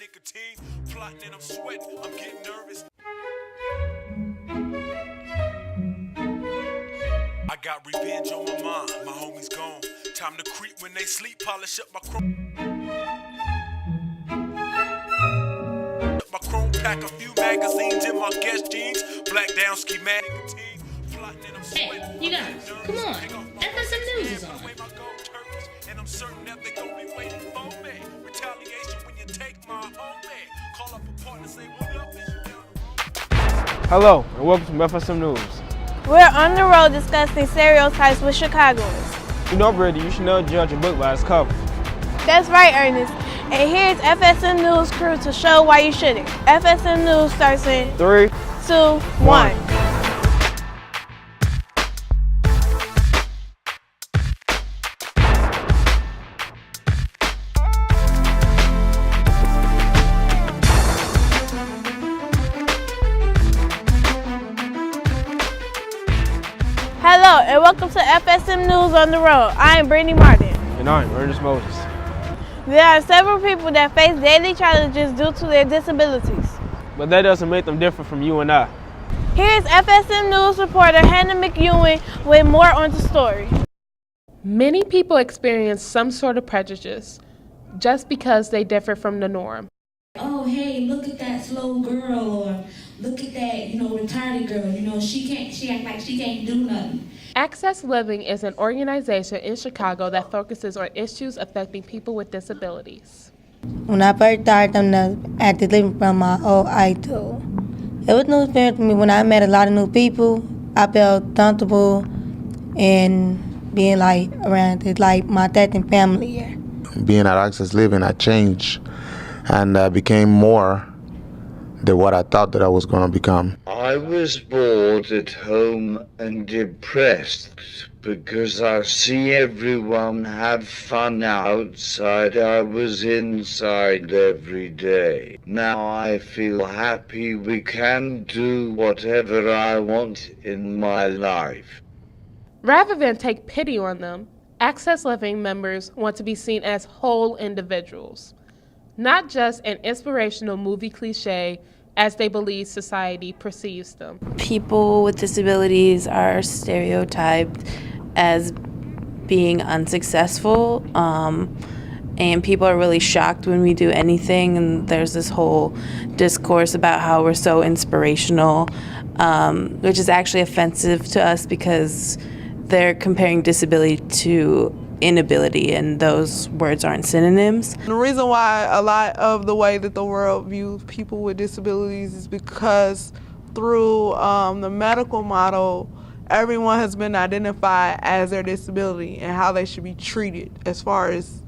Nicotine, plotting and I'm sweating, I'm getting nervous. I got revenge on my mind, my homies gone. Time to creep when they sleep, polish up my chrome. My chrome pack, a few magazines in my guest jeans. Black down ski man. Hey, you guys, come on. FSM News is on. And I'm certain that they gon' be waiting for me. Retaliation when you take my homie. Call up a partner, say what up, is you down? Hello, and welcome to FSM News. We're on the road discussing stereotypes with Chicagoans. You know, Brady, you should never judge a book by its cover. That's right, Ernest. And here's FSM News crew to show why you shouldn't. FSM News starts in 3, 2, 1. Hello and welcome to FSM News on the Road. I am Brittany Martin. And I'm Ernest Moses. There are several people that face daily challenges due to their disabilities. But that doesn't make them different from you and I. Here's FSM News reporter Hannah McEwen with more on the story. Many people experience some sort of prejudice just because they differ from the norm. Oh, hey, look at that slow girl, or look at that, retarded girl. She act like she can't do nothing. Access Living is an organization in Chicago that focuses on issues affecting people with disabilities. When I first started on the active living from my old idol, it was a new experience for me. When I met a lot of new people, I felt comfortable in being around my dad and family here. Being at Access Living, I changed and became more than what I thought that I was going to become. I was bored at home and depressed because I see everyone have fun outside. I was inside every day. Now I feel happy we can do whatever I want in my life. Rather than take pity on them, Access Living members want to be seen as whole individuals, not just an inspirational movie cliche as they believe society perceives them. People with disabilities are stereotyped as being unsuccessful, and people are really shocked when we do anything, and there's this whole discourse about how we're so inspirational, which is actually offensive to us because they're comparing disability to inability, and those words aren't synonyms. The reason why a lot of the way that the world views people with disabilities is because through the medical model, everyone has been identified as their disability and how they should be treated as far as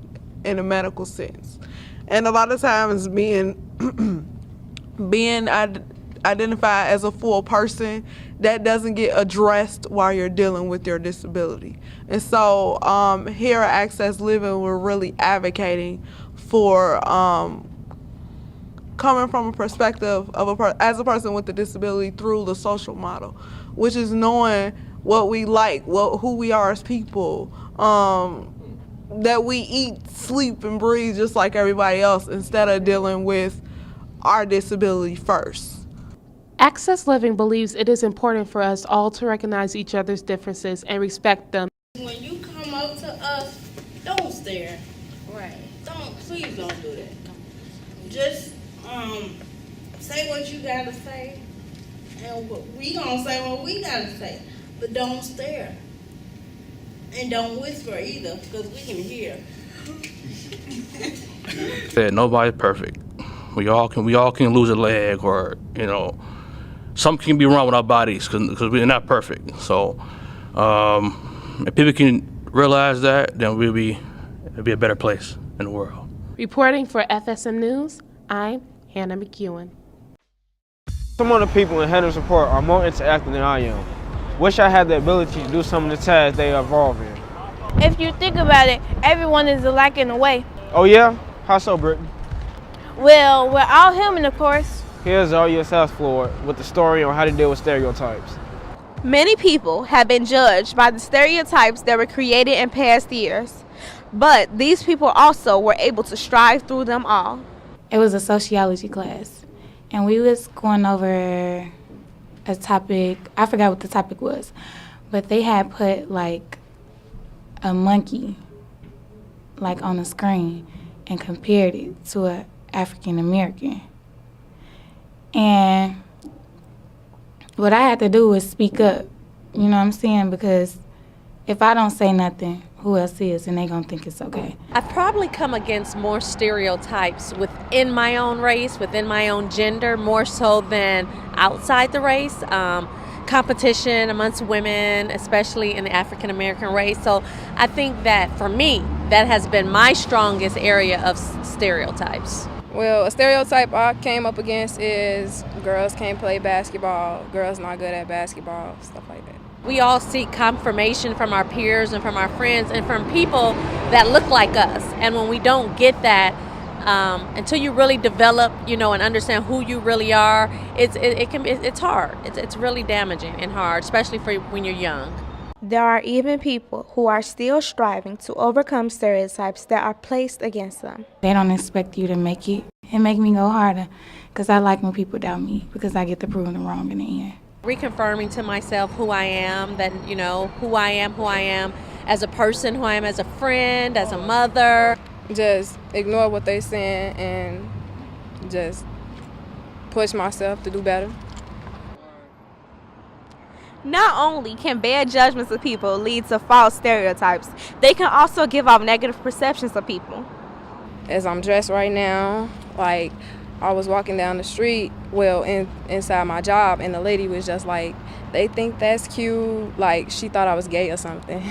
in a medical sense. And a lot of times being identified as a full person, that doesn't get addressed while you're dealing with your disability. And so here at Access Living, we're really advocating for coming from a perspective of as a person with a disability through the social model, which is knowing what we like, who we are as people, that we eat, sleep, and breathe just like everybody else instead of dealing with our disability first. Access Living believes it is important for us all to recognize each other's differences and respect them. When you come up to us, don't stare. Right. Please don't do that. Just say what you gotta say, and we gonna say what we gotta say. But don't stare. And don't whisper either, because we can hear. Said nobody's perfect. We all can lose a leg, or something can be wrong with our bodies because we're not perfect. So if people can realize that, then it'll be a better place in the world. Reporting for FSM News, I'm Hannah McEwen. Some of the people in Hannah's report are more interactive than I am. Wish I had the ability to do some of the tasks they evolve in. If you think about it, everyone is alike in a way. Oh yeah? How so, Brittany? Well, we're all human, of course. Here's all yourself, Floyd, with the story on how to deal with stereotypes. Many people have been judged by the stereotypes that were created in past years, but these people also were able to strive through them all. It was a sociology class, and we was going over a topic. I forgot what the topic was, but they had put like a monkey like on the screen and compared it to an African American. And what I had to do was speak up, you know what I'm saying? Because if I don't say nothing, who else is? And they gonna think it's okay. I've probably come against more stereotypes within my own race, within my own gender, more so than outside the race. Competition amongst women, especially in the African American race. So I think that for me, that has been my strongest area of stereotypes. Well, a stereotype I came up against is girls can't play basketball, girls not good at basketball, stuff like that. We all seek confirmation from our peers and from our friends and from people that look like us. And when we don't get that, until you really develop, and understand who you really are, it's hard. It's really damaging and hard, especially for when you're young. There are even people who are still striving to overcome stereotypes that are placed against them. They don't expect you to make it. It make me go harder because I like when people doubt me because I get to prove them wrong in the end. Reconfirming to myself who I am, that, who I am as a person, who I am as a friend, as a mother. Just ignore what they're saying and just push myself to do better. Not only can bad judgments of people lead to false stereotypes, they can also give off negative perceptions of people. As I'm dressed right now, like I was walking down the street, inside my job, and the lady was just like, they think that's cute, like she thought I was gay or something.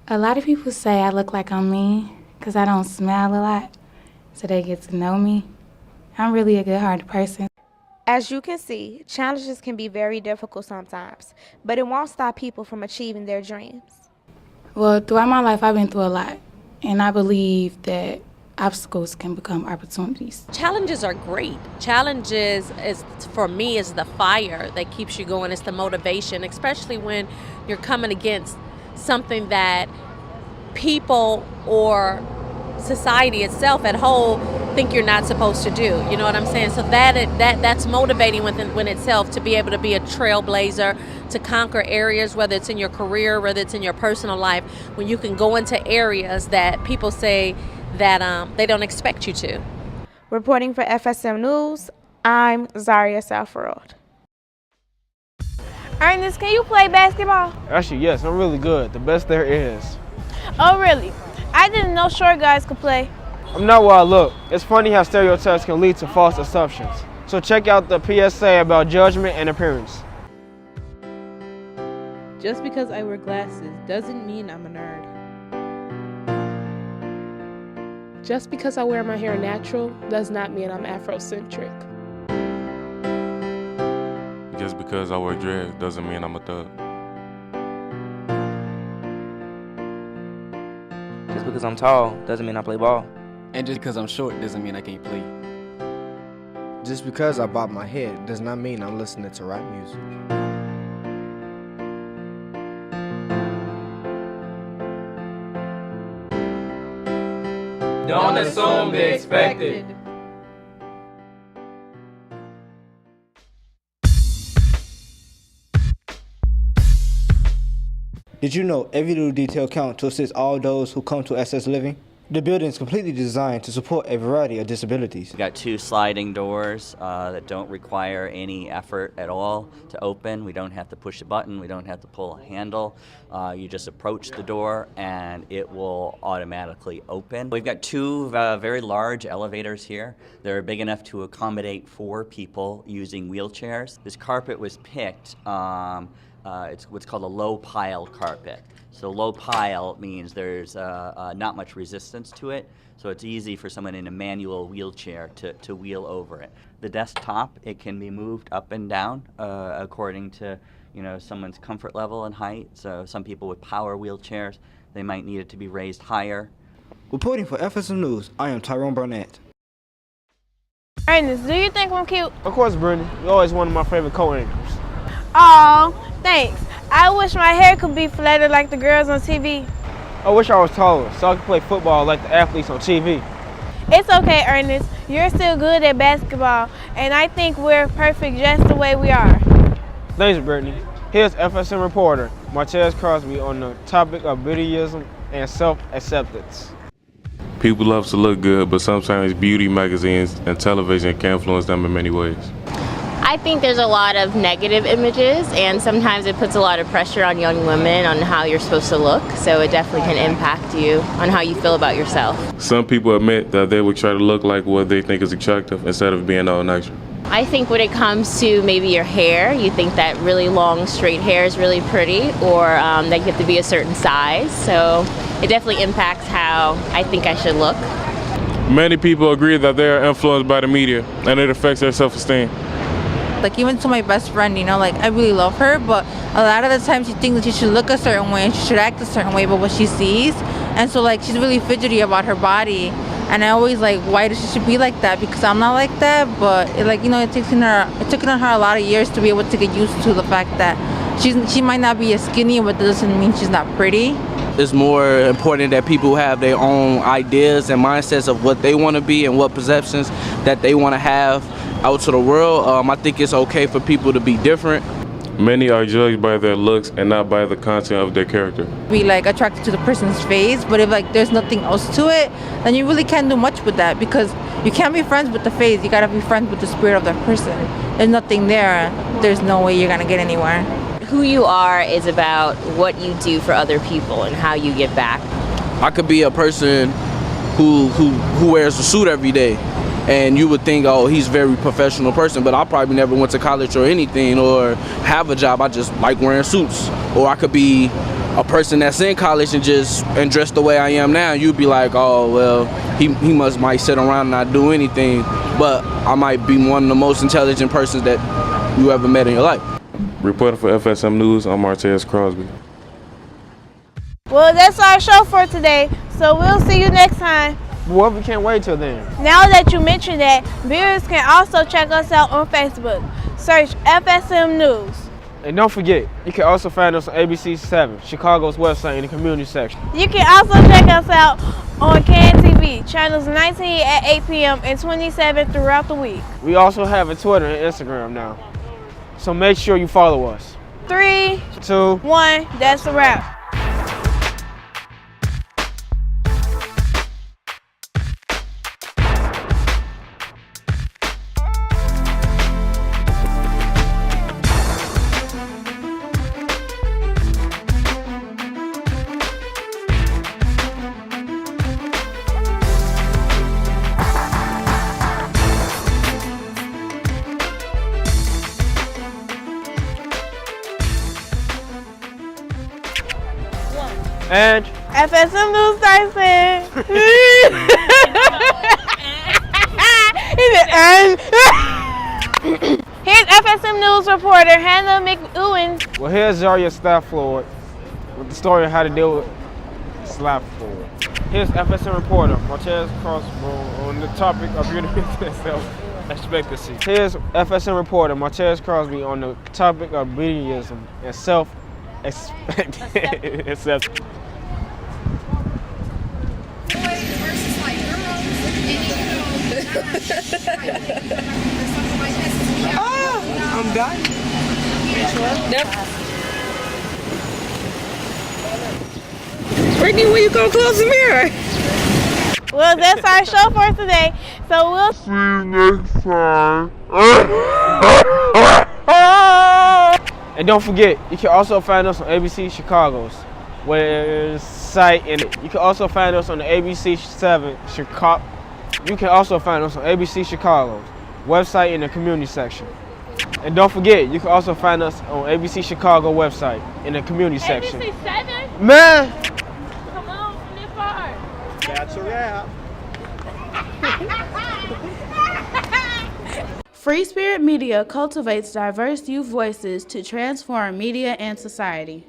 A lot of people say I look like I'm mean because I don't smile a lot, so they get to know me. I'm really a good-hearted person. As you can see, challenges can be very difficult sometimes, but it won't stop people from achieving their dreams. Well, throughout my life, I've been through a lot, and I believe that obstacles can become opportunities. Challenges are great. Challenges, for me, is the fire that keeps you going. It's the motivation, especially when you're coming against something that people or society itself at whole think you're not supposed to do. You know what I'm saying? So that's motivating within itself to be able to be a trailblazer, to conquer areas, whether it's in your career, whether it's in your personal life, when you can go into areas that people say that they don't expect you to. Reporting for FSM News, I'm Zaria Salfarod. Ernest, can you play basketball? Actually, yes, I'm really good. The best there is. Oh, really? I didn't know short guys could play. I'm not what I look. It's funny how stereotypes can lead to false assumptions. So check out the PSA about judgment and appearance. Just because I wear glasses doesn't mean I'm a nerd. Just because I wear my hair natural does not mean I'm Afrocentric. Just because I wear dreads doesn't mean I'm a thug. Just because I'm tall doesn't mean I play ball. And just because I'm short doesn't mean I can't play. Just because I bob my head does not mean I'm listening to rap music. Don't assume the expected. Did you know every little detail counts to assist all those who come to SS Living? The building is completely designed to support a variety of disabilities. We've got 2 sliding doors that don't require any effort at all to open. We don't have to push a button. We don't have to pull a handle. You just approach the door and it will automatically open. We've got 2 very large elevators here. They're big enough to accommodate 4 people using wheelchairs. This carpet was picked. It's what's called a low pile carpet. So low pile means there's not much resistance to it, so it's easy for someone in a manual wheelchair to wheel over it. The desktop, it can be moved up and down according to someone's comfort level and height. So some people with power wheelchairs, they might need it to be raised higher. Reporting for FSM News, I am Tyrone Burnett. Ernest, do you think I'm cute? Of course, Brittany. You're always one of my favorite co-anchors. Aw, thanks. I wish my hair could be flatted like the girls on TV. I wish I was taller so I could play football like the athletes on TV. It's okay, Ernest. You're still good at basketball, and I think we're perfect just the way we are. Thanks, Brittany. Here's FSM reporter Martez Crosby on the topic of beautyism and self-acceptance. People love to look good, but sometimes beauty magazines and television can influence them in many ways. I think there's a lot of negative images, and sometimes it puts a lot of pressure on young women on how you're supposed to look, so it definitely can impact you on how you feel about yourself. Some people admit that they would try to look like what they think is attractive instead of being all natural. I think when it comes to maybe your hair, you think that really long straight hair is really pretty, or that you have to be a certain size, so it definitely impacts how I think I should look. Many people agree that they are influenced by the media and it affects their self-esteem. Like even to my best friend, you know, like I really love her, but a lot of the times she thinks that she should look a certain way and she should act a certain way, but what she sees, and so like she's really fidgety about her body, and I always like, why does she be like that? Because I'm not like that, but it, like, you know, it took on her a lot of years to be able to get used to the fact that she might not be as skinny, but that doesn't mean she's not pretty. It's more important that people have their own ideas and mindsets of what they want to be and what perceptions that they want to have out to the world. I think it's okay for people to be different. Many are judged by their looks and not by the content of their character. Be like attracted to the person's face, but if like there's nothing else to it, then you really can't do much with that, because you can't be friends with the face, you gotta be friends with the spirit of that person. There's nothing there, there's no way you're gonna get anywhere. Who you are is about what you do for other people and how you give back. I could be a person who wears a suit every day, and you would think, oh, he's a very professional person, but I probably never went to college or anything or have a job. I just like wearing suits. Or I could be a person that's in college and dressed the way I am now. You'd be like, oh, well, he might sit around and not do anything, but I might be one of the most intelligent persons that you ever met in your life. Reporting for FSM News, I'm Martez Crosby. Well, that's our show for today, so we'll see you next time. Well, we can't wait till then. Now that you mentioned that, viewers can also check us out on Facebook. Search FSM News. And don't forget, you can also find us on ABC 7, Chicago's website, in the community section. You can also check us out on CAN TV, channels 19 at 8 p.m. and 27 throughout the week. We also have a Twitter and Instagram now, so make sure you follow us. 3, 2, 1, that's a wrap. And FSM News Tyson. Here's FSM News reporter Hannah McEwen. Well, here's Zaria Stafford with the story of how to deal with Stafford. Here's FSM reporter Martez Crosby on the topic of beauty and self-expectancy. Here's FSM reporter Martez Crosby on the topic of beautyism and self-acceptance. I'm done. Brittany, when you gonna close the mirror? Well, that's our show for today, so we'll see you next time. And don't forget, you can also find us on ABC Chicago's website, and you can also find us on the ABC 7 Chicago. You can also find us on ABC Chicago's website in the community section. And don't forget, you can also find us on ABC Chicago website in the community section. ABC 7? Man! Come on, from this far. That's a wrap. Free Spirit Media cultivates diverse youth voices to transform media and society.